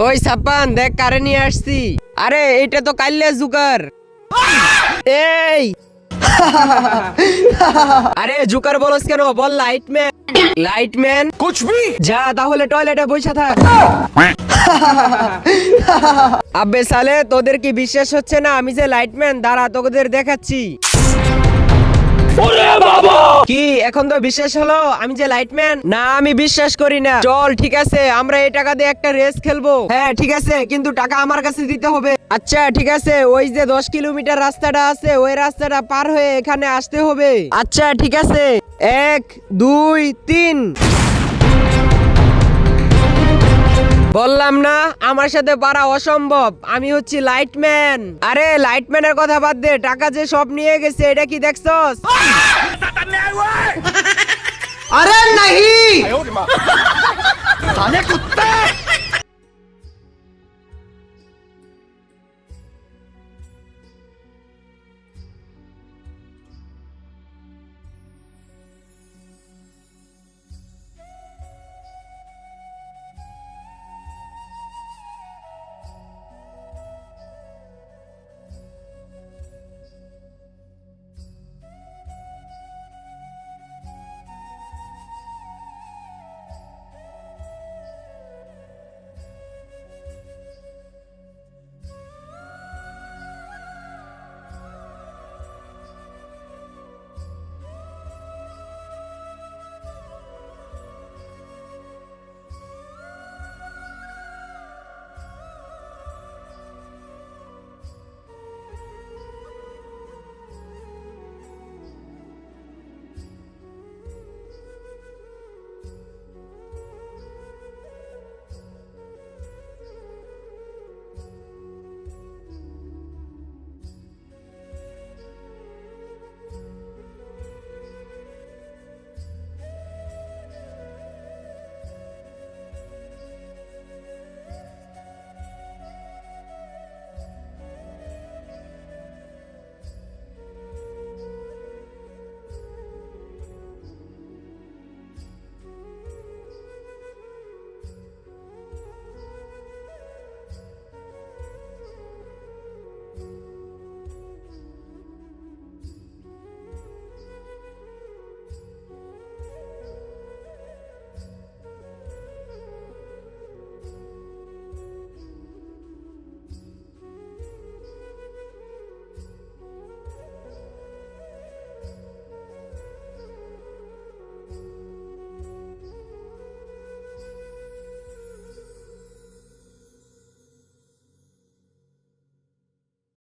ওই সাপান দেখ কারে নিয়ে আসছি। আরে এটা তো কাইলে জুকার। এই আরে জুকার বলস কেন? বল লাইটম্যান। লাইটম্যান कुछ भी যা তাহলে টয়লেটে বসে থাক। আবে সালে তোদের কি বিশ্বাস হচ্ছে না আমি যে লাইটম্যান? দাঁড়া তোদের দেখাচ্ছি। কি এখন তো বিশ্বাস হলো আমি যে লাইটম্যান? না আমি বিশ্বাস করি না। চল ঠিক আছে আমরা এই টাকা দিয়ে একটা রেস খেলবো। হ্যাঁ ঠিক আছে কিন্তু টাকা আমার কাছে দিতে হবে। আচ্ছা ঠিক আছে ওই যে 10 কিলোমিটার রাস্তাটা আছে ওই রাস্তাটা পার হয়ে এখানে আসতে হবে। আচ্ছা ঠিক আছে 1 2 3। বললাম না আমার সাথে পারা অসম্ভব। আমি হচ্ছি লাইটম্যান। আরে লাইটম্যানের কথা বাদ দে, টাকা যে সব নিয়ে গেছে এটা কি দেখছস? अरे नहीं साले कुत्ते